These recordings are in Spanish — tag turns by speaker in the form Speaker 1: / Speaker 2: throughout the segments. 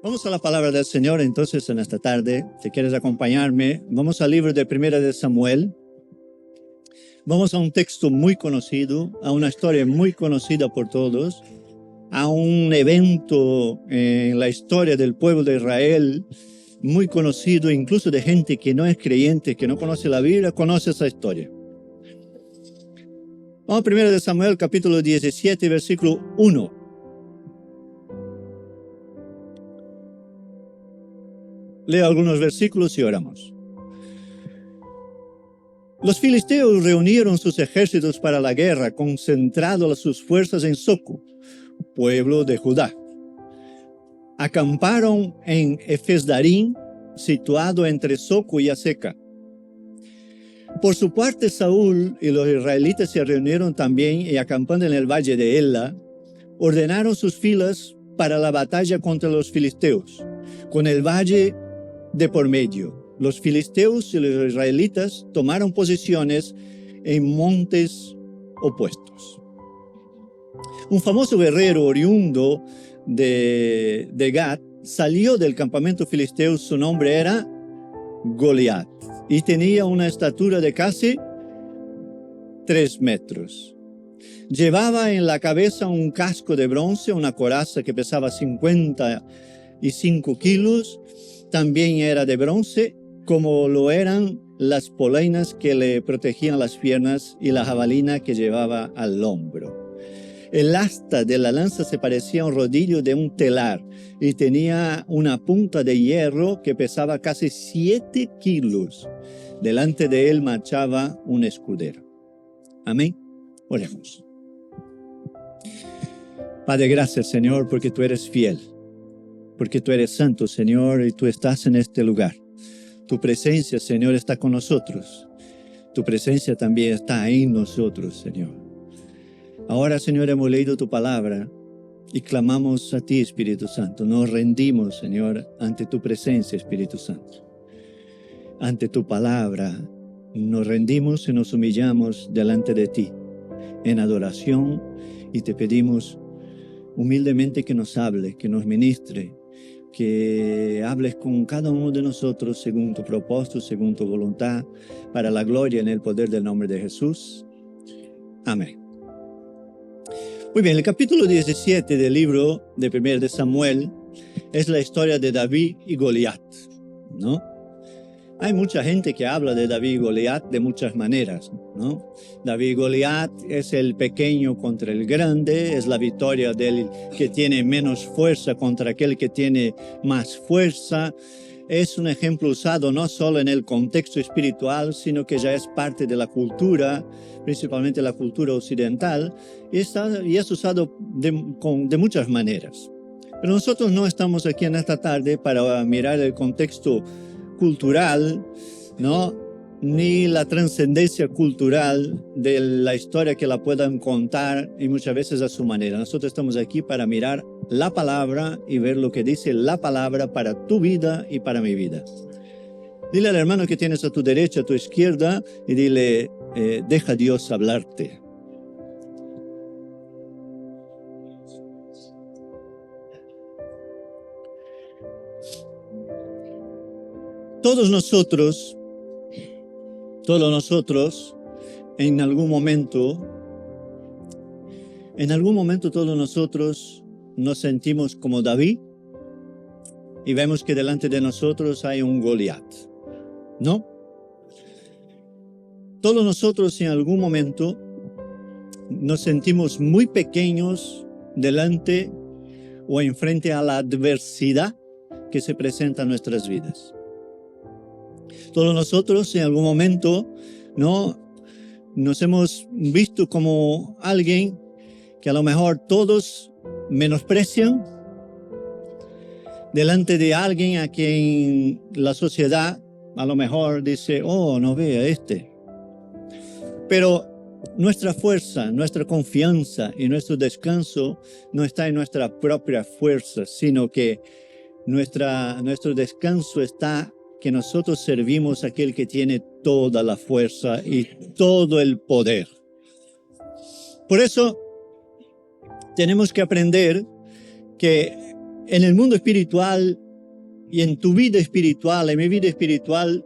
Speaker 1: Vamos a la palabra del Señor entonces en esta tarde. Si quieres acompañarme, vamos al libro de Primera de Samuel. Vamos a un texto muy conocido, a una historia muy conocida por todos, a un evento en la historia del pueblo de Israel, muy conocido incluso de gente que no es creyente, que no conoce la Biblia, conoce esa historia. Vamos a Primera de Samuel, capítulo 17, versículo 1. Leo algunos versículos y oramos. Los filisteos reunieron sus ejércitos para la guerra, concentrando sus fuerzas en Soco, pueblo de Judá. Acamparon en Efesdarín, situado entre Soco y Aseca. Por su parte, Saúl y los israelitas se reunieron también y acampando en el valle de Ela, ordenaron sus filas para la batalla contra los filisteos, con el valle de por medio. Los filisteos y los israelitas tomaron posiciones en montes opuestos. Un famoso guerrero oriundo de Gat salió del campamento filisteo. Su nombre era Goliat y tenía una estatura de casi 3 metros. Llevaba en la cabeza un casco de bronce, una coraza que pesaba 55 kilos. También era de bronce, como lo eran las polainas que le protegían las piernas y la jabalina que llevaba al hombro. El asta de la lanza se parecía a un rodillo de un telar y tenía una punta de hierro que pesaba casi 7 kilos. Delante de él marchaba un escudero. Amén. Oremos. Padre, gracias, Señor, porque tú eres fiel. Porque tú eres santo, Señor, y tú estás en este lugar. Tu presencia, Señor, está con nosotros. Tu presencia también está en nosotros, Señor. Ahora, Señor, hemos leído tu palabra y clamamos a ti, Espíritu Santo. Nos rendimos, Señor, ante tu presencia, Espíritu Santo. Ante tu palabra, nos rendimos y nos humillamos delante de ti en adoración y te pedimos humildemente que nos hable, que nos ministre, que hables con cada uno de nosotros según tu propósito, según tu voluntad, para la gloria en el poder del nombre de Jesús. Amén. Muy bien, el capítulo 17 del libro de 1 de Samuel es la historia de David y Goliat, ¿no? Hay mucha gente que habla de David y Goliat de muchas maneras, ¿no? David y Goliat es el pequeño contra el grande, es la victoria del que tiene menos fuerza contra aquel que tiene más fuerza. Es un ejemplo usado no solo en el contexto espiritual, sino que ya es parte de la cultura, principalmente la cultura occidental, y es usado de muchas maneras. Pero nosotros no estamos aquí en esta tarde para mirar el contexto cultural, ¿no? Ni la trascendencia cultural de la historia que la puedan contar y muchas veces a su manera. Nosotros estamos aquí para mirar la palabra y ver lo que dice la palabra para tu vida y para mi vida. Dile al hermano que tienes a tu derecha, a tu izquierda, y dile, deja Dios hablarte. Todos nosotros, en algún momento todos nosotros nos sentimos como David y vemos que delante de nosotros hay un Goliat, ¿no? Todos nosotros en algún momento nos sentimos muy pequeños delante o enfrente a la adversidad que se presenta en nuestras vidas. Todos nosotros en algún momento, ¿no?, nos hemos visto como alguien que a lo mejor todos menosprecian delante de alguien a quien la sociedad a lo mejor dice, oh, no vea este. Pero nuestra fuerza, nuestra confianza y nuestro descanso no está en nuestra propia fuerza, sino que nuestro descanso está que nosotros servimos a aquel que tiene toda la fuerza y todo el poder. Por eso tenemos que aprender que en el mundo espiritual y en tu vida espiritual, en mi vida espiritual,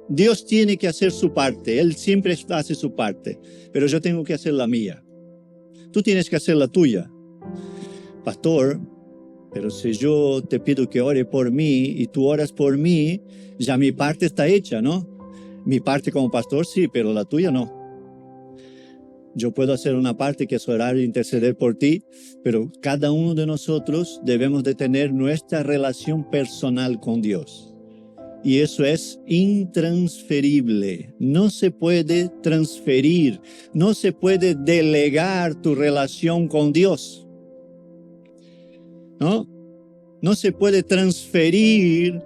Speaker 1: Dios tiene que hacer su parte. Él siempre hace su parte, pero yo tengo que hacer la mía. Tú tienes que hacer la tuya. Pastor, pero si yo te pido que ore por mí y tú oras por mí, ya mi parte está hecha, ¿no? Mi parte como pastor sí, pero la tuya no. Yo puedo hacer una parte que es orar e interceder por ti, pero cada uno de nosotros debemos de tener nuestra relación personal con Dios. Y eso es intransferible. No se puede transferir, no se puede delegar tu relación con Dios. ¿No? No se puede transferir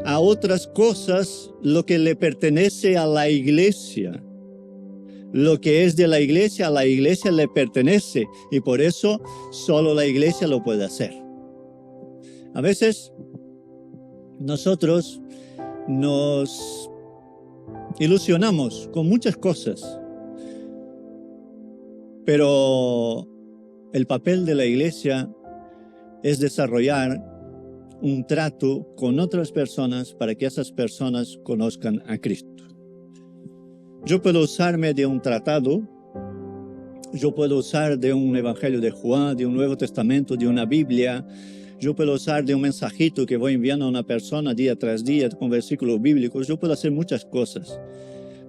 Speaker 1: a otras cosas lo que le pertenece a la iglesia. Lo que es de la iglesia, a la iglesia le pertenece, y por eso solo la iglesia lo puede hacer. A veces nosotros nos ilusionamos con muchas cosas, pero el papel de la iglesia es desarrollar un trato con otras personas para que esas personas conozcan a Cristo. Yo puedo usarme de un tratado, yo puedo usar de un Evangelio de Juan, de un Nuevo Testamento, de una Biblia, yo puedo usar de un mensajito que voy enviando a una persona día tras día con versículos bíblicos, yo puedo hacer muchas cosas,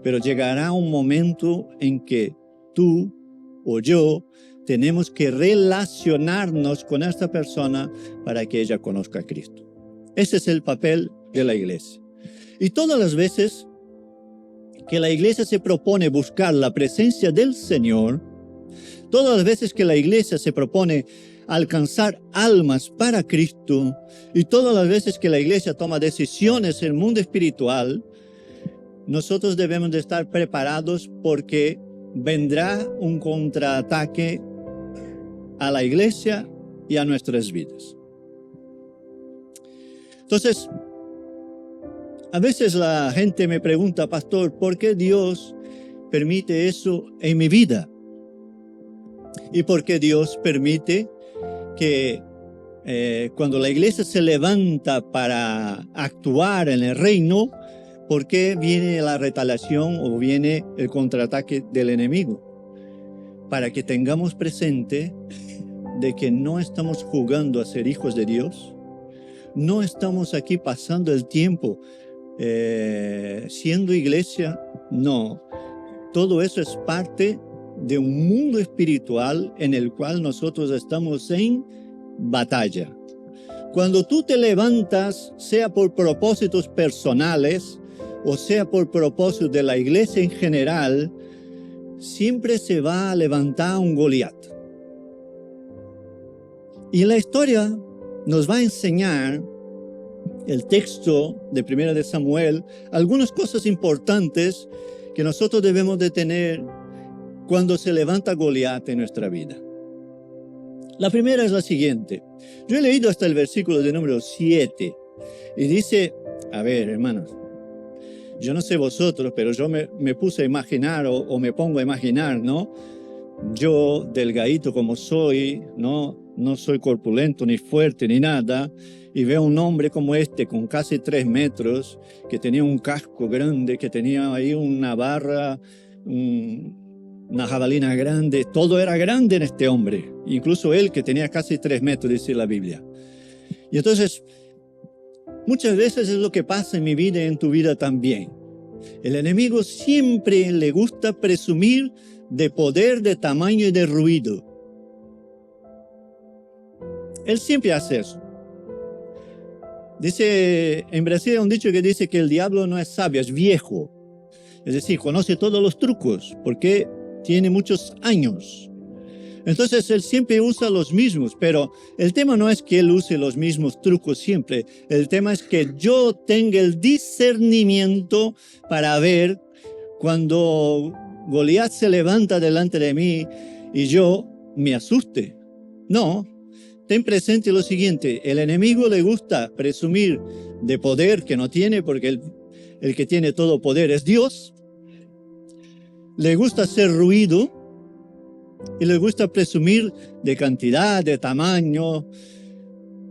Speaker 1: pero llegará un momento en que tú o yo tenemos que relacionarnos con esta persona para que ella conozca a Cristo. Ese es el papel de la iglesia. Y todas las veces que la iglesia se propone buscar la presencia del Señor, todas las veces que la iglesia se propone alcanzar almas para Cristo, y todas las veces que la iglesia toma decisiones en el mundo espiritual, nosotros debemos de estar preparados porque vendrá un contraataque a la iglesia y a nuestras vidas. Entonces, a veces la gente me pregunta, pastor, ¿por qué Dios permite eso en mi vida? ¿Y por qué Dios permite que cuando la iglesia se levanta para actuar en el reino, ¿por qué viene la retaliación o viene el contraataque del enemigo? Para que tengamos presente de que no estamos jugando a ser hijos de Dios, no estamos aquí pasando el tiempo siendo iglesia, no. Todo eso es parte de un mundo espiritual en el cual nosotros estamos en batalla. Cuando tú te levantas, sea por propósitos personales o sea por propósitos de la iglesia en general, siempre se va a levantar un Goliat. Y la historia nos va a enseñar el texto de 1 de Samuel, algunas cosas importantes que nosotros debemos de tener cuando se levanta Goliat en nuestra vida. La primera es la siguiente. Yo he leído hasta el versículo de número 7 y dice, a ver, hermanos, yo no sé vosotros, pero yo me puse a imaginar o me pongo a imaginar, ¿no? Yo, delgadito como soy, no soy corpulento ni fuerte ni nada, y veo un hombre como este con casi 3 metros, que tenía un casco grande, que tenía ahí una barra, una jabalina grande, todo era grande en este hombre, incluso él que tenía casi 3 metros, dice la Biblia. Y entonces, muchas veces es lo que pasa en mi vida y en tu vida también. El enemigo siempre le gusta presumir de poder, de tamaño y de ruido. Él siempre hace eso. Dice, en Brasil hay un dicho que dice que el diablo no es sabio, es viejo. Es decir, conoce todos los trucos porque tiene muchos años. Entonces él siempre usa los mismos, pero el tema no es que él use los mismos trucos siempre. El tema es que yo tenga el discernimiento para ver cuando Goliat se levanta delante de mí y yo me asuste. No. Ten presente lo siguiente, el enemigo le gusta presumir de poder que no tiene, porque el que tiene todo poder es Dios. Le gusta hacer ruido y le gusta presumir de cantidad, de tamaño,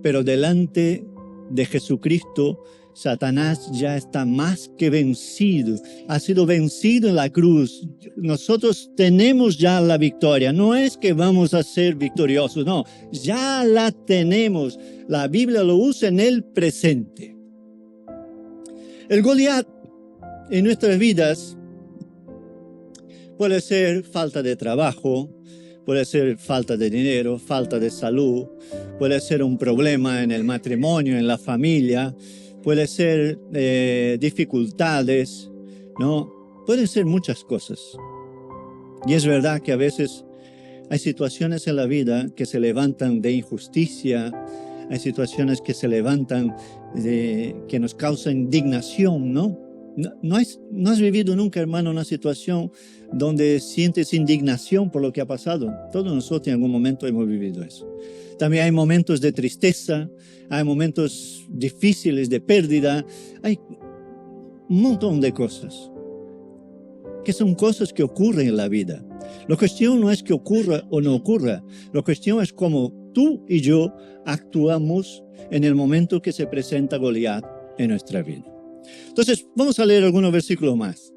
Speaker 1: pero delante de Jesucristo, Satanás ya está más que vencido, ha sido vencido en la cruz. Nosotros tenemos ya la victoria, no es que vamos a ser victoriosos, no, ya la tenemos. La Biblia lo usa en el presente. El Goliat en nuestras vidas puede ser falta de trabajo, puede ser falta de dinero, falta de salud, puede ser un problema en el matrimonio, en la familia, puede ser dificultades, ¿no? Pueden ser muchas cosas. Y es verdad que a veces hay situaciones en la vida que se levantan de injusticia, hay situaciones que se levantan que nos causan indignación, ¿no? ¿No has vivido nunca, hermano, una situación donde sientes indignación por lo que ha pasado? Todos nosotros en algún momento hemos vivido eso. También hay momentos de tristeza, hay momentos difíciles de pérdida, hay un montón de cosas que son cosas que ocurren en la vida. La cuestión no es que ocurra o no ocurra, la cuestión es cómo tú y yo actuamos en el momento que se presenta Goliat en nuestra vida. Entonces, vamos a leer algunos versículos más.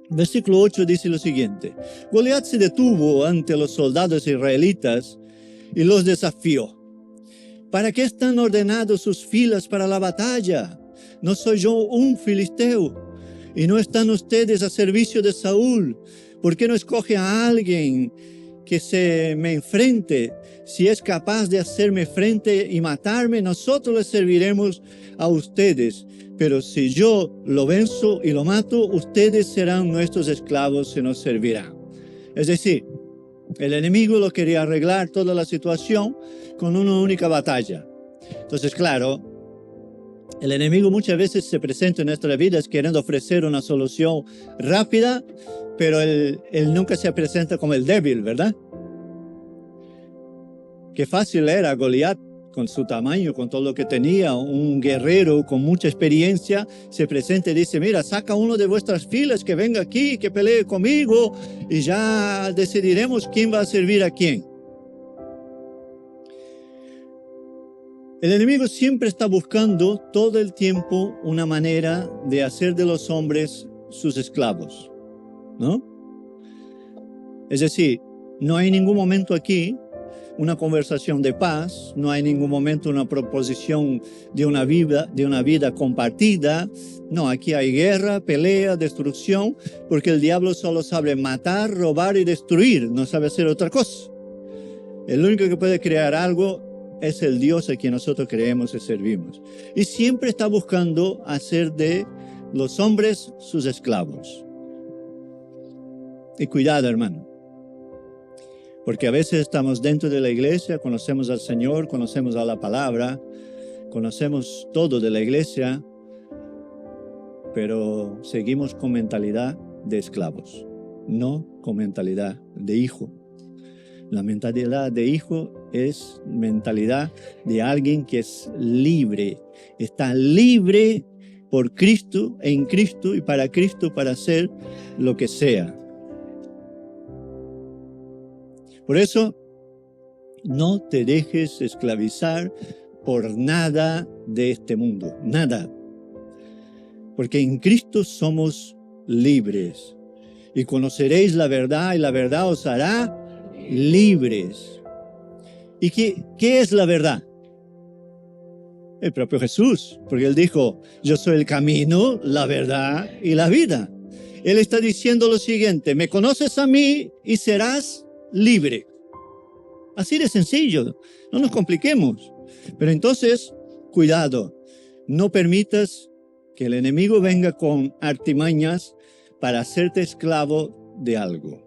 Speaker 1: Versículo 8 dice lo siguiente: Goliat se detuvo ante los soldados israelitas y los desafió. ¿Para qué están ordenados sus filas para la batalla? ¿No soy yo un filisteo? ¿Y no están ustedes a servicio de Saúl? ¿Por qué no escoge a alguien que se me enfrente? Si es capaz de hacerme frente y matarme, nosotros les serviremos a ustedes. Pero si yo lo venzo y lo mato, ustedes serán nuestros esclavos y nos servirán. Es decir, el enemigo lo quería arreglar toda la situación con una única batalla. Entonces, claro, el enemigo muchas veces se presenta en nuestras vidas queriendo ofrecer una solución rápida, pero él nunca se presenta como el débil, ¿verdad? Qué fácil era Goliat, con su tamaño, con todo lo que tenía, un guerrero con mucha experiencia, se presenta y dice: mira, saca uno de vuestras filas que venga aquí, que pelee conmigo y ya decidiremos quién va a servir a quién. El enemigo siempre está buscando todo el tiempo una manera de hacer de los hombres sus esclavos, ¿no? Es decir, no hay ningún momento aquí una conversación de paz, no hay ningún momento una proposición de una vida compartida. No, aquí hay guerra, pelea, destrucción, porque el diablo solo sabe matar, robar y destruir, no sabe hacer otra cosa. El único que puede crear algo es el Dios a quien nosotros creemos y servimos. Y siempre está buscando hacer de los hombres sus esclavos. Y cuidado, hermano. Porque a veces estamos dentro de la iglesia, conocemos al Señor, conocemos a la palabra, conocemos todo de la iglesia, pero seguimos con mentalidad de esclavos, no con mentalidad de hijo. La mentalidad de hijo es mentalidad de alguien que es libre, está libre por Cristo, en Cristo y para Cristo para hacer lo que sea. Por eso, no te dejes esclavizar por nada de este mundo, nada. Porque en Cristo somos libres. Y conoceréis la verdad y la verdad os hará libres. ¿Y qué es la verdad? El propio Jesús, porque Él dijo: yo soy el camino, la verdad y la vida. Él está diciendo lo siguiente: me conoces a mí y serás libre. Así de sencillo, no nos compliquemos. Pero entonces, cuidado, no permitas que el enemigo venga con artimañas para hacerte esclavo de algo.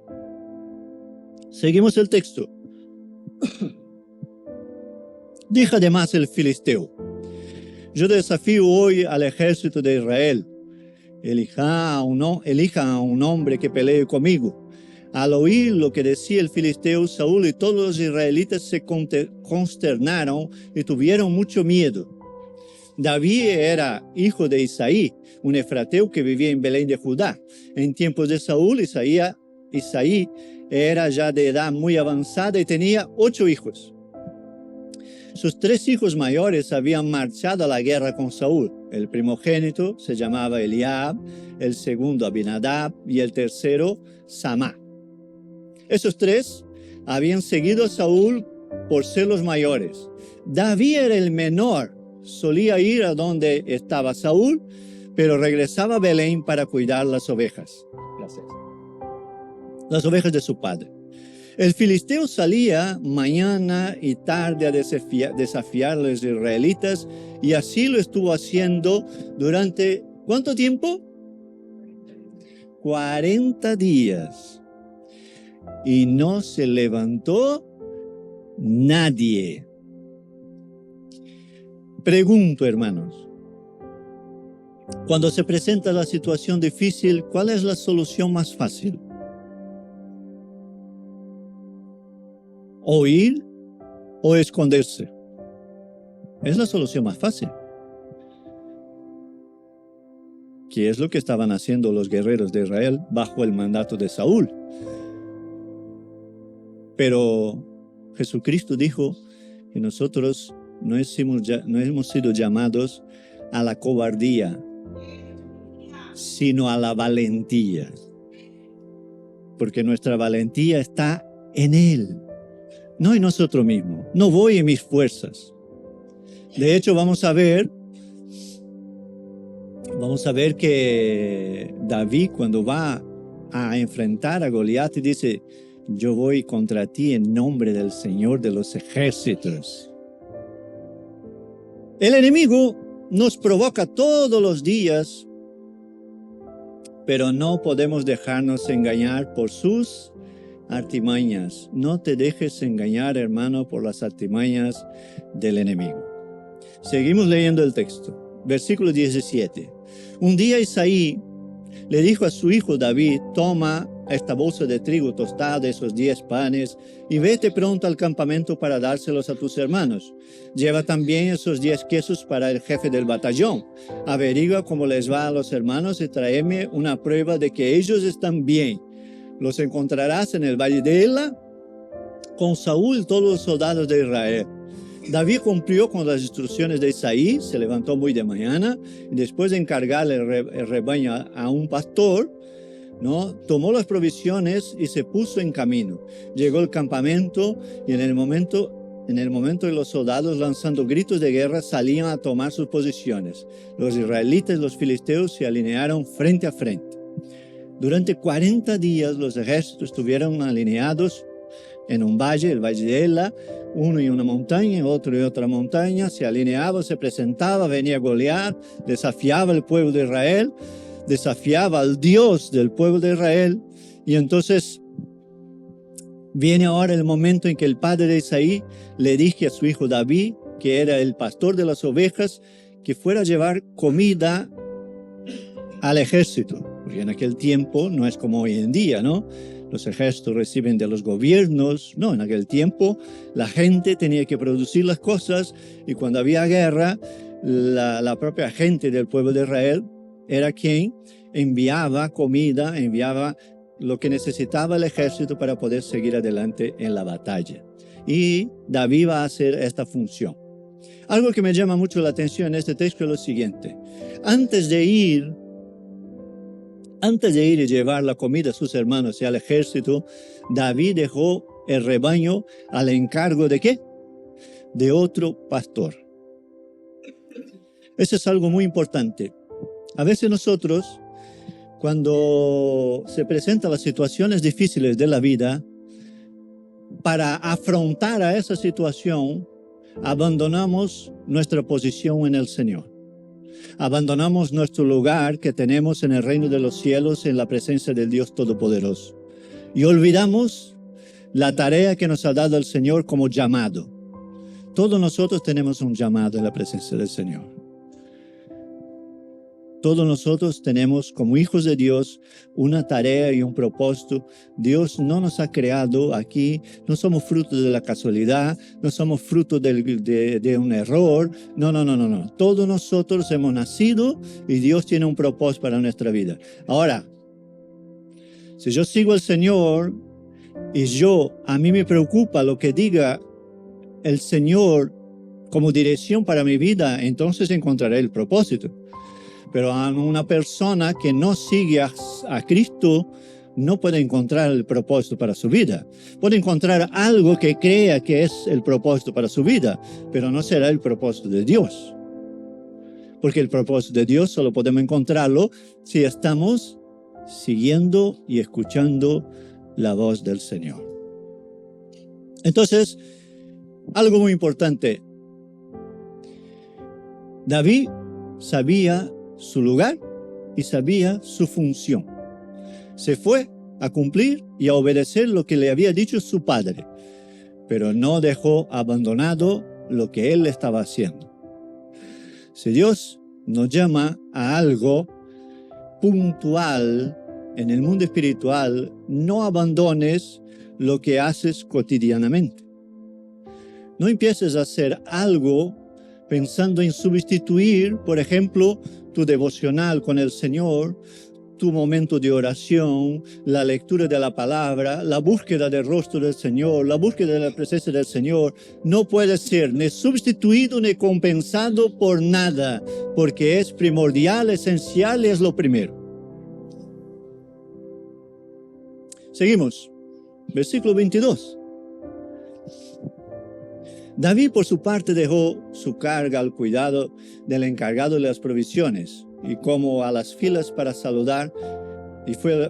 Speaker 1: Seguimos el texto. Dijo además el filisteo: yo desafío hoy al ejército de Israel. Elija a un hombre que pelee conmigo. Al oír lo que decía el filisteo, Saúl y todos los israelitas se consternaron y tuvieron mucho miedo. David era hijo de Isaí, un efrateo que vivía en Belén de Judá. En tiempos de Saúl, Isaí era ya de edad muy avanzada y tenía 8 hijos. Sus 3 hijos mayores habían marchado a la guerra con Saúl. El primogénito se llamaba Eliab, el segundo Abinadab y el tercero Samá. Esos 3 habían seguido a Saúl por ser los mayores. David era el menor, solía ir a donde estaba Saúl, pero regresaba a Belén para cuidar las ovejas. Gracias. Las ovejas de su padre. El filisteo salía mañana y tarde a desafiar a los israelitas y así lo estuvo haciendo durante, ¿cuánto tiempo? 40 días. Y no se levantó nadie. Pregunto, hermanos, cuando se presenta la situación difícil, ¿cuál es la solución más fácil? ¿Oír o esconderse? Es la solución más fácil. ¿Qué es lo que estaban haciendo los guerreros de Israel bajo el mandato de Saúl? Pero Jesucristo dijo que nosotros no hemos sido llamados a la cobardía, sino a la valentía. Porque nuestra valentía está en Él, no en nosotros mismos. No voy en mis fuerzas. De hecho, vamos a ver que David, cuando va a enfrentar a Goliat, dice: yo voy contra ti en nombre del Señor de los ejércitos. El enemigo nos provoca todos los días, pero no podemos dejarnos engañar por sus artimañas. No te dejes engañar, hermano, por las artimañas del enemigo. Seguimos leyendo el texto. Versículo 17. Un día Isaí le dijo a su hijo David: toma esta bolsa de trigo tostada, esos 10 panes, y vete pronto al campamento para dárselos a tus hermanos. Lleva también esos 10 quesos para el jefe del batallón. Averigua cómo les va a los hermanos y tráeme una prueba de que ellos están bien. Los encontrarás en el valle de Ela con Saúl y todos los soldados de Israel. David cumplió con las instrucciones de Isaí, se levantó muy de mañana y después de encargarle el rebaño a un pastor, ¿no?, tomó las provisiones y se puso en camino. Llegó al campamento y en el momento de los soldados lanzando gritos de guerra salían a tomar sus posiciones. Los israelitas y los filisteos se alinearon frente a frente. Durante 40 días los ejércitos estuvieron alineados en un valle, el valle de Ela, uno y una montaña, otro y otra montaña, se alineaba, se presentaba, venía Goliat, desafiaba al pueblo de Israel, desafiaba al Dios del pueblo de Israel, y entonces viene ahora el momento en que el padre de Isaí le dije a su hijo David, que era el pastor de las ovejas, que fuera a llevar comida al ejército, porque en aquel tiempo no es como hoy en día, ¿no? Los ejércitos reciben de los gobiernos. No, en aquel tiempo la gente tenía que producir las cosas y cuando había guerra, la propia gente del pueblo de Israel era quien enviaba comida, enviaba lo que necesitaba el ejército para poder seguir adelante en la batalla. Y David va a hacer esta función. Algo que me llama mucho la atención en este texto es lo siguiente. Antes de ir y llevar la comida a sus hermanos y al ejército, David dejó el rebaño al encargo ¿de qué? De otro pastor. Eso es algo muy importante. A veces nosotros, cuando se presentan las situaciones difíciles de la vida, para afrontar a esa situación, abandonamos nuestra posición en el Señor. Abandonamos nuestro lugar que tenemos en el reino de los cielos en la presencia del Dios Todopoderoso. Y olvidamos la tarea que nos ha dado el Señor como llamado. Todos nosotros tenemos un llamado en la presencia del Señor. Todos nosotros tenemos como hijos de Dios una tarea y un propósito. Dios no nos ha creado aquí, no somos fruto de la casualidad, no somos fruto de un error. No. Todos nosotros hemos nacido y Dios tiene un propósito para nuestra vida. Ahora, si yo sigo al Señor y a mí me preocupa lo que diga el Señor como dirección para mi vida, entonces encontraré el propósito. Pero a una persona que no sigue a Cristo no puede encontrar el propósito para su vida. Puede encontrar algo que crea que es el propósito para su vida, pero no será el propósito de Dios. Porque el propósito de Dios solo podemos encontrarlo si estamos siguiendo y escuchando la voz del Señor. Entonces, algo muy importante. David sabía su lugar y sabía su función. Se fue a cumplir y a obedecer lo que le había dicho su padre, pero no dejó abandonado lo que él estaba haciendo. Si Dios nos llama a algo puntual en el mundo espiritual, no abandones lo que haces cotidianamente. No empieces a hacer algo pensando en sustituir, por ejemplo, tu devocional con el Señor, tu momento de oración, la lectura de la palabra, la búsqueda del rostro del Señor, la búsqueda de la presencia del Señor. No puede ser ni sustituido ni compensado por nada, porque es primordial, esencial y es lo primero. Seguimos. Versículo 22. David, por su parte, dejó su carga al cuidado del encargado de las provisiones y como a las filas para saludar,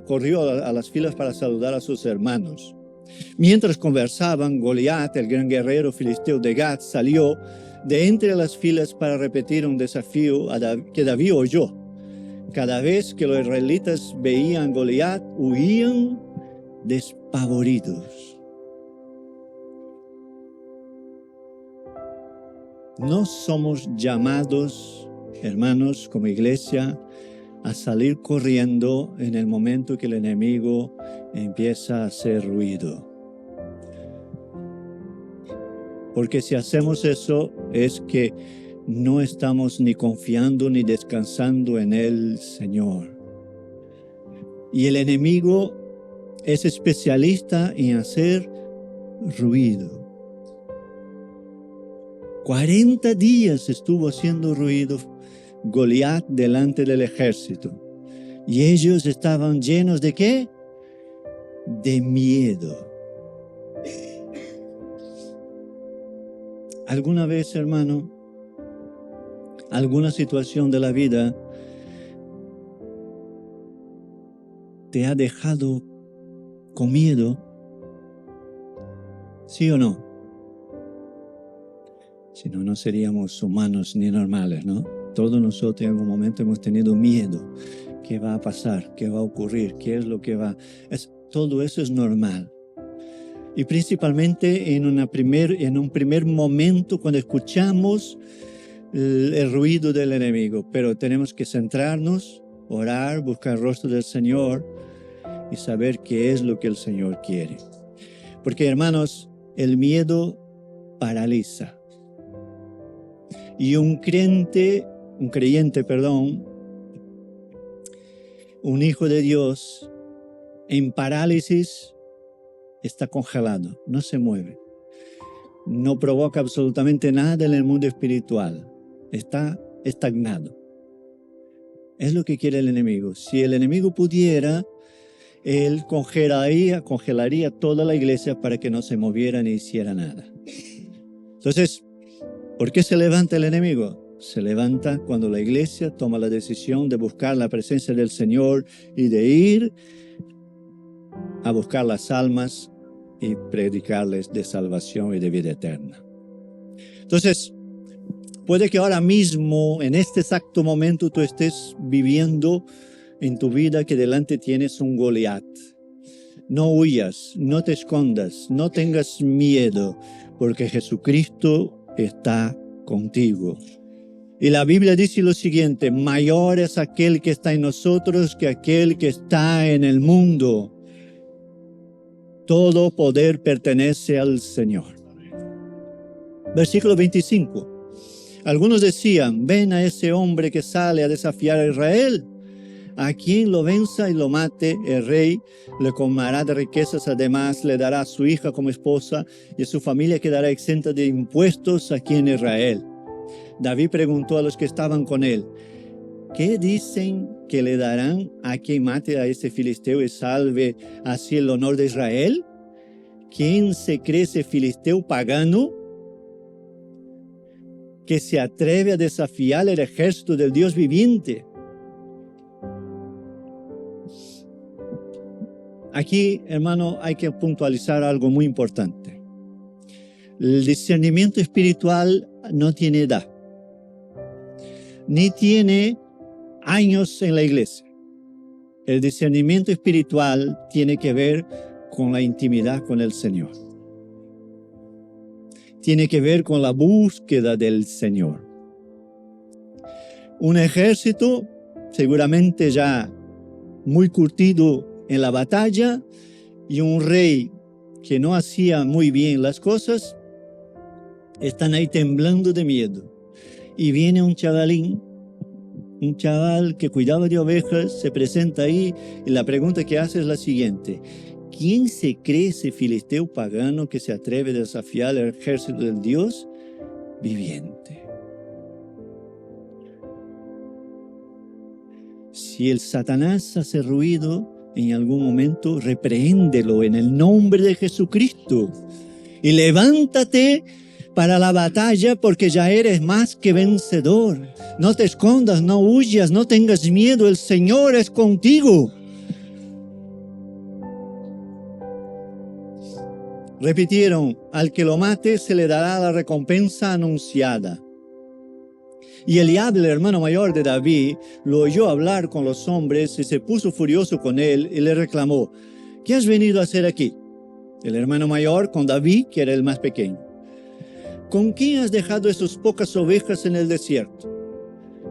Speaker 1: corrió a las filas para saludar a sus hermanos. Mientras conversaban, Goliat, el gran guerrero filisteo de Gat, salió de entre las filas para repetir un desafío que David oyó. Cada vez que los israelitas veían a Goliat, huían despavoridos. No somos llamados, hermanos, como iglesia, a salir corriendo en el momento que el enemigo empieza a hacer ruido. Porque si hacemos eso, es que no estamos ni confiando ni descansando en el Señor. Y el enemigo es especialista en hacer ruido. 40 días estuvo haciendo ruido Goliat delante del ejército. Y ellos estaban llenos ¿de qué? De miedo. ¿Alguna vez, hermano, alguna situación de la vida te ha dejado con miedo? ¿Sí o no? Si no, no seríamos humanos ni normales, ¿no? Todos nosotros en algún momento hemos tenido miedo. ¿Qué va a pasar? ¿Qué va a ocurrir? ¿Qué es lo que va? Todo eso es normal. Y principalmente en un primer momento cuando escuchamos el ruido del enemigo. Pero tenemos que centrarnos, orar, buscar el rostro del Señor y saber qué es lo que el Señor quiere. Porque, hermanos, el miedo paraliza. Y un creyente, un hijo de Dios en parálisis está congelado, no se mueve. No provoca absolutamente nada en el mundo espiritual. Está estagnado. Es lo que quiere el enemigo. Si el enemigo pudiera, él congelaría toda la iglesia para que no se moviera ni hiciera nada. Entonces, ¿por qué se levanta el enemigo? Se levanta cuando la iglesia toma la decisión de buscar la presencia del Señor y de ir a buscar las almas y predicarles de salvación y de vida eterna. Entonces, puede que ahora mismo, en este exacto momento, tú estés viviendo en tu vida que delante tienes un Goliat. No huyas, no te escondas, no tengas miedo, porque Jesucristo está contigo. Y la Biblia dice lo siguiente: mayor es aquel que está en nosotros que aquel que está en el mundo. Todo poder pertenece al Señor. Versículo 25. Algunos decían: ven a ese hombre que sale a desafiar a Israel. A quien lo venza y lo mate, el rey le colmará de riquezas, además le dará a su hija como esposa y su familia quedará exenta de impuestos aquí en Israel. David preguntó a los que estaban con él, ¿qué dicen que le darán a quien mate a este filisteo y salve así el honor de Israel? ¿Quién se cree ese filisteo pagano que se atreve a desafiar el ejército del Dios viviente? Aquí, hermano, hay que puntualizar algo muy importante. El discernimiento espiritual no tiene edad, ni tiene años en la iglesia. El discernimiento espiritual tiene que ver con la intimidad con el Señor. Tiene que ver con la búsqueda del Señor. Un ejército seguramente ya muy curtido en la batalla y un rey que no hacía muy bien las cosas, están ahí temblando de miedo. Y viene un chavalín, un chaval que cuidaba de ovejas, se presenta ahí y la pregunta que hace es la siguiente: ¿quién se cree ese filisteo pagano que se atreve a desafiar el ejército del Dios viviente? Si el Satanás hace ruido en algún momento, repréndelo en el nombre de Jesucristo y levántate para la batalla, porque ya eres más que vencedor. No te escondas, no huyas, no tengas miedo, el Señor es contigo. Repitieron, al que lo mate se le dará la recompensa anunciada. Y Eliab, el hermano mayor de David, lo oyó hablar con los hombres y se puso furioso con él y le reclamó, ¿qué has venido a hacer aquí? El hermano mayor con David, que era el más pequeño. ¿Con quién has dejado esas pocas ovejas en el desierto?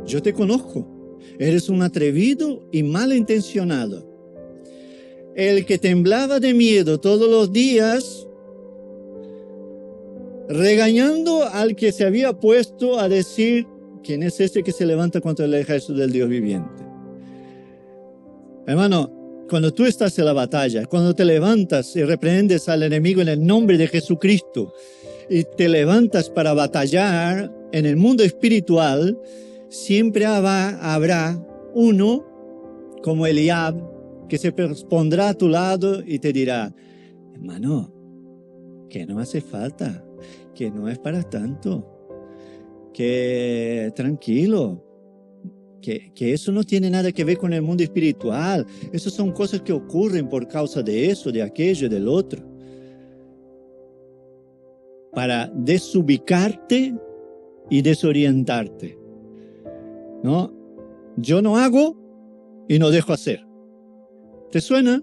Speaker 1: Yo te conozco. Eres un atrevido y malintencionado. El que temblaba de miedo todos los días, regañando al que se había puesto a decir, ¿quién es este que se levanta contra el ejército del Dios viviente? Hermano, cuando tú estás en la batalla, cuando te levantas y reprendes al enemigo en el nombre de Jesucristo y te levantas para batallar en el mundo espiritual, siempre habrá uno como Eliab que se pondrá a tu lado y te dirá, hermano, que no hace falta, que no es para tanto, que tranquilo, que eso no tiene nada que ver con el mundo espiritual. Esas son cosas que ocurren por causa de eso, de aquello, del otro. Para desubicarte y desorientarte. ¿No? Yo no hago y no dejo hacer. ¿Te suena?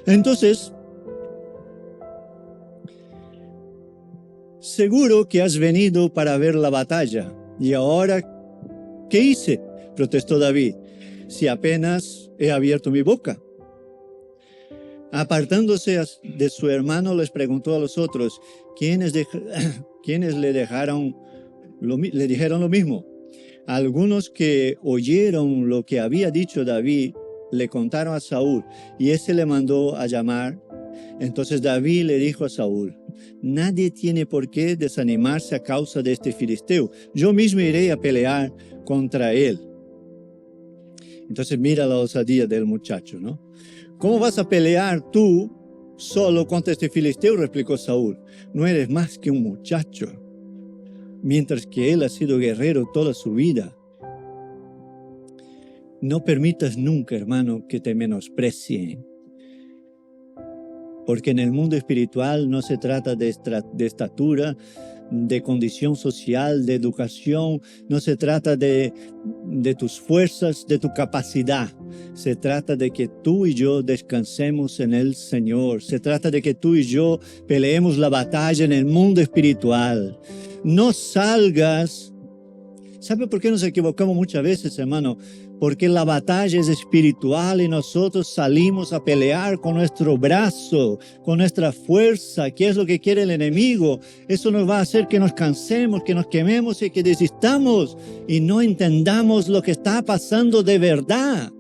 Speaker 1: Entonces, seguro que has venido para ver la batalla. ¿Y ahora qué hice? Protestó David. Si apenas he abierto mi boca. Apartándose de su hermano, les preguntó a los otros, ¿quiénes le dijeron lo mismo? Algunos que oyeron lo que había dicho David le contaron a Saúl, y éste le mandó a llamar. Entonces David le dijo a Saúl, nadie tiene por qué desanimarse a causa de este filisteo. Yo mismo iré a pelear contra él. Entonces mira la osadía del muchacho, ¿no? ¿Cómo vas a pelear tú solo contra este filisteo? Replicó Saúl. No eres más que un muchacho, mientras que él ha sido guerrero toda su vida. No permitas nunca, hermano, que te menosprecien. Porque en el mundo espiritual no se trata de estatura, de condición social, de educación, no se trata de tus fuerzas, de tu capacidad. Se trata de que tú y yo descansemos en el Señor. Se trata de que tú y yo peleemos la batalla en el mundo espiritual. No salgas ¿Sabe por qué nos equivocamos muchas veces, hermano? Porque la batalla es espiritual y nosotros salimos a pelear con nuestro brazo, con nuestra fuerza. ¿Qué es lo que quiere el enemigo? Eso nos va a hacer que nos cansemos, que nos quememos y que desistamos y no entendamos lo que está pasando de verdad.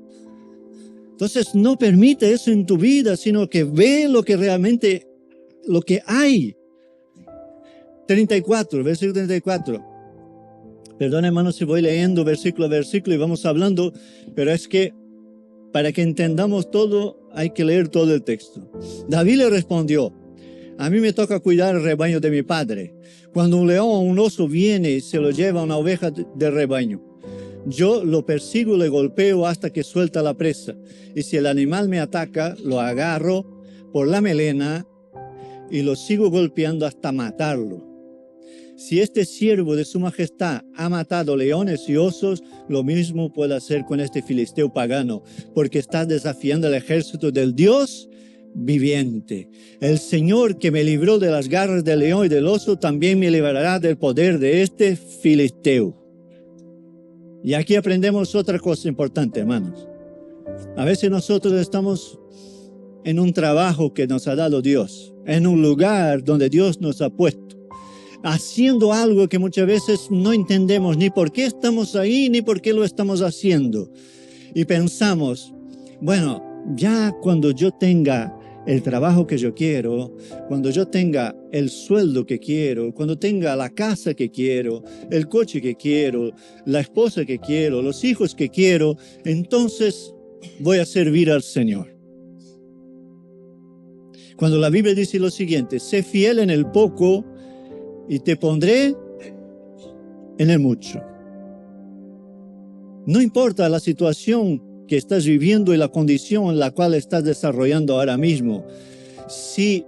Speaker 1: Entonces no permite eso en tu vida, sino que ve lo que realmente, lo que hay. 34, versículo 34. Perdón, hermanos, si voy leyendo versículo a versículo y vamos hablando, pero es que para que entendamos todo, hay que leer todo el texto. David le respondió: a mí me toca cuidar el rebaño de mi padre. Cuando un león o un oso viene y se lo lleva a una oveja del rebaño, yo lo persigo, le golpeo hasta que suelta la presa. Y si el animal me ataca, lo agarro por la melena y lo sigo golpeando hasta matarlo. Si este siervo de su majestad ha matado leones y osos, lo mismo puede hacer con este filisteo pagano, porque está desafiando al ejército del Dios viviente. El Señor que me libró de las garras del león y del oso, también me librará del poder de este filisteo. Y aquí aprendemos otra cosa importante, hermanos. A veces nosotros estamos en un trabajo que nos ha dado Dios, en un lugar donde Dios nos ha puesto, haciendo algo que muchas veces no entendemos ni por qué estamos ahí, ni por qué lo estamos haciendo. Y pensamos, bueno, ya cuando yo tenga el trabajo que yo quiero, cuando yo tenga el sueldo que quiero, cuando tenga la casa que quiero, el coche que quiero, la esposa que quiero, los hijos que quiero, entonces voy a servir al Señor. Cuando la Biblia dice lo siguiente: sé fiel en el poco y te pondré en el mucho. No importa la situación que estás viviendo y la condición en la cual estás desarrollando ahora mismo. Si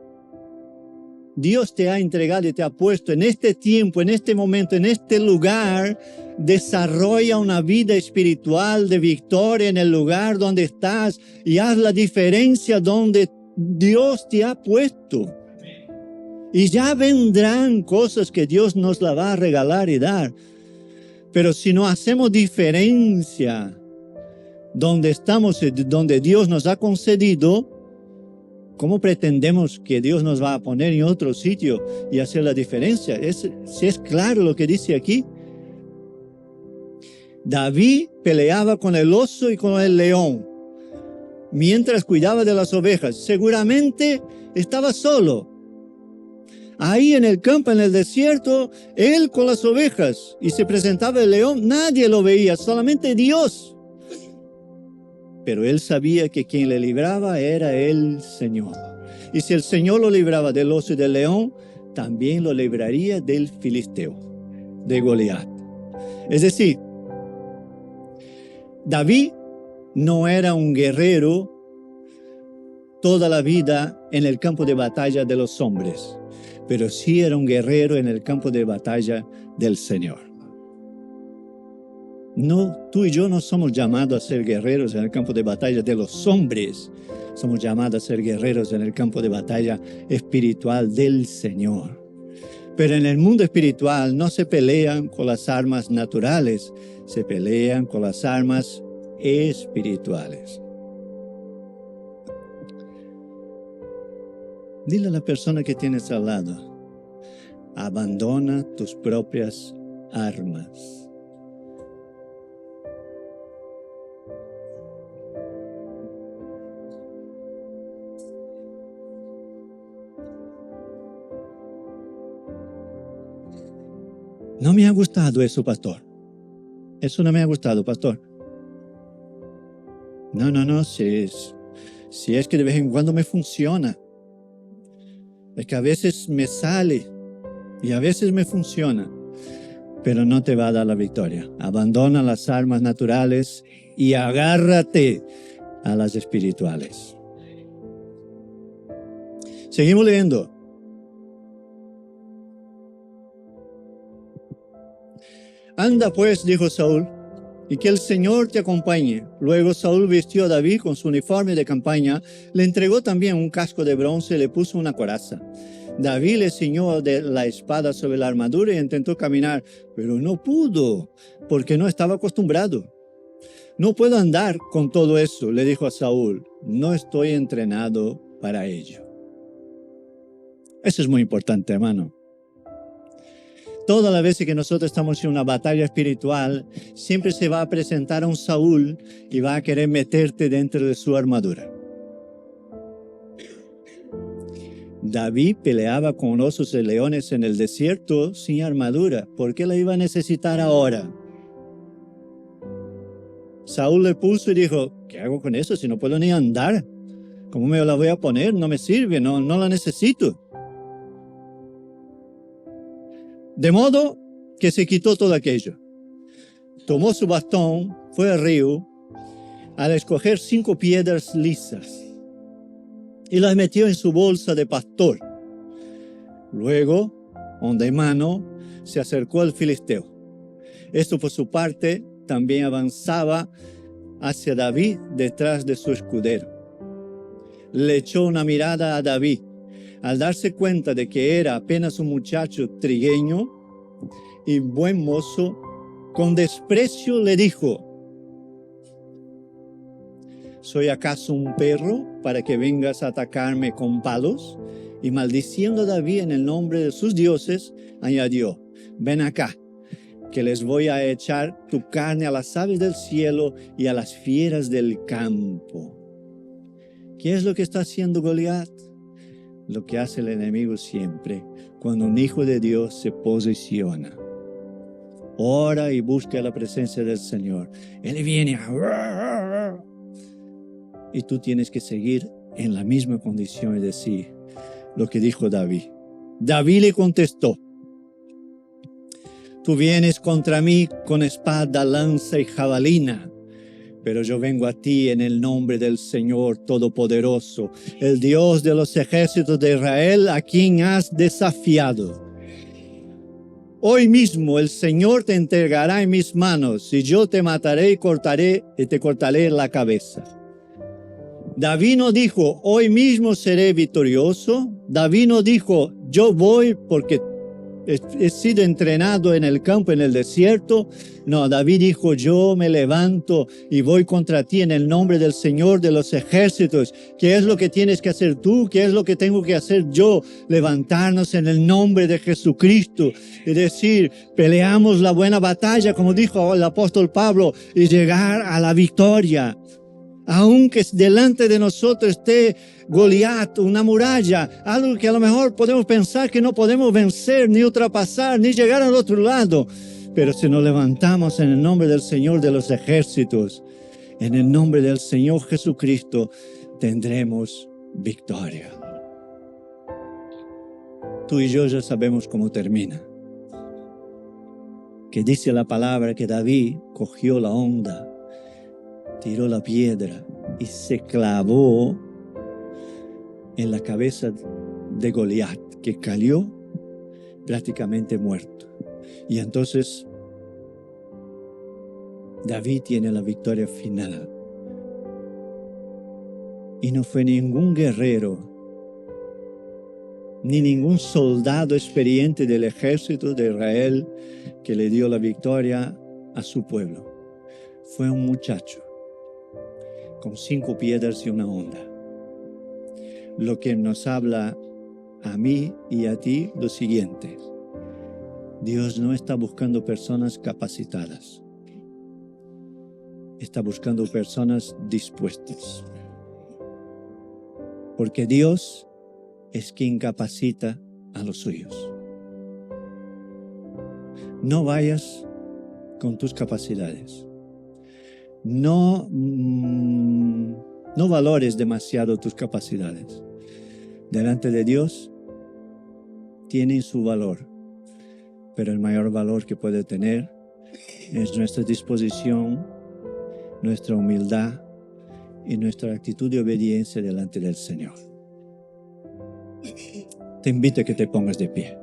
Speaker 1: Dios te ha entregado y te ha puesto en este tiempo, en este momento, en este lugar, desarrolla una vida espiritual de victoria en el lugar donde estás y haz la diferencia donde Dios te ha puesto. Y ya vendrán cosas que Dios nos la va a regalar y dar. Pero si no hacemos diferencia donde estamos, donde Dios nos ha concedido, ¿cómo pretendemos que Dios nos va a poner en otro sitio y hacer la diferencia? Si es claro lo que dice aquí. David peleaba con el oso y con el león mientras cuidaba de las ovejas. Seguramente estaba solo. Ahí en el campo, en el desierto, él con las ovejas, y se presentaba el león, nadie lo veía, solamente Dios. Pero él sabía que quien le libraba era el Señor. Y si el Señor lo libraba del oso y del león, también lo libraría del filisteo, de Goliat. Es decir, David no era un guerrero toda la vida en el campo de batalla de los hombres, pero sí era un guerrero en el campo de batalla del Señor. No, tú y yo no somos llamados a ser guerreros en el campo de batalla de los hombres. Somos llamados a ser guerreros en el campo de batalla espiritual del Señor. Pero en el mundo espiritual no se pelean con las armas naturales, se pelean con las armas espirituales. Dile a la persona que tienes al lado: abandona tus propias armas. No me ha gustado eso, pastor. Eso no me ha gustado, pastor. No, si es que de vez en cuando me funciona. Es que a veces me sale y a veces me funciona, pero no te va a dar la victoria. Abandona las armas naturales y agárrate a las espirituales. Seguimos leyendo. Anda pues, dijo Saúl, y que el Señor te acompañe. Luego Saúl vistió a David con su uniforme de campaña, le entregó también un casco de bronce y le puso una coraza. David le ciñó de la espada sobre la armadura y intentó caminar, pero no pudo, porque no estaba acostumbrado. No puedo andar con todo eso, le dijo a Saúl. No estoy entrenado para ello. Eso es muy importante, hermano. Todas las veces que nosotros estamos en una batalla espiritual, siempre se va a presentar a un Saúl y va a querer meterte dentro de su armadura. David peleaba con osos y leones en el desierto sin armadura. ¿Por qué la iba a necesitar ahora? Saúl le puso y dijo, ¿qué hago con eso si no puedo ni andar? ¿Cómo me la voy a poner? No me sirve, no la necesito. De modo que se quitó todo aquello. Tomó su bastón, fue al río, al escoger 5 piedras lisas y las metió en su bolsa de pastor. Luego, de mano, se acercó al filisteo. Esto por su parte también avanzaba hacia David detrás de su escudero. Le echó una mirada a David. Al darse cuenta de que era apenas un muchacho trigueño y buen mozo, con desprecio le dijo, ¿soy acaso un perro para que vengas a atacarme con palos? Y maldiciendo a David en el nombre de sus dioses, añadió, ven acá, que les voy a echar tu carne a las aves del cielo y a las fieras del campo. ¿Qué es lo que está haciendo Goliat? Lo que hace el enemigo siempre, cuando un hijo de Dios se posiciona. Ora y busca la presencia del Señor. Él viene y tú tienes que seguir en la misma condición y decir lo que dijo David. David le contestó, tú vienes contra mí con espada, lanza y jabalina, pero yo vengo a ti en el nombre del Señor Todopoderoso, el Dios de los ejércitos de Israel, a quien has desafiado. Hoy mismo el Señor te entregará en mis manos, y yo te mataré y te cortaré la cabeza. David no dijo, hoy mismo seré victorioso. David no dijo, yo voy porque he sido entrenado en el campo, en el desierto. No, David dijo, yo me levanto y voy contra ti en el nombre del Señor de los ejércitos. ¿Qué es lo que tienes que hacer tú? ¿Qué es lo que tengo que hacer yo? Levantarnos en el nombre de Jesucristo y decir, peleamos la buena batalla, como dijo el apóstol Pablo, y llegar a la victoria. Aunque delante de nosotros esté Goliat, una muralla, algo que a lo mejor podemos pensar que no podemos vencer, ni ultrapasar, ni llegar al otro lado. Pero si nos levantamos en el nombre del Señor de los ejércitos, en el nombre del Señor Jesucristo, tendremos victoria. Tú y yo ya sabemos cómo termina. Que dice la palabra que David cogió la honda, tiró la piedra y se clavó en la cabeza de Goliat, que cayó prácticamente muerto. Y entonces David tiene la victoria final. Y no fue ningún guerrero, ni ningún soldado experiente del ejército de Israel que le dio la victoria a su pueblo. Fue un muchacho con 5 piedras y una honda. Lo que nos habla a mí y a ti lo siguiente: Dios no está buscando personas capacitadas, está buscando personas dispuestas, porque Dios es quien capacita a los suyos. No vayas con tus capacidades. No valores demasiado tus capacidades. Delante de Dios tienen su valor, pero el mayor valor que puede tener es nuestra disposición, nuestra humildad y nuestra actitud de obediencia delante del Señor. Te invito a que te pongas de pie.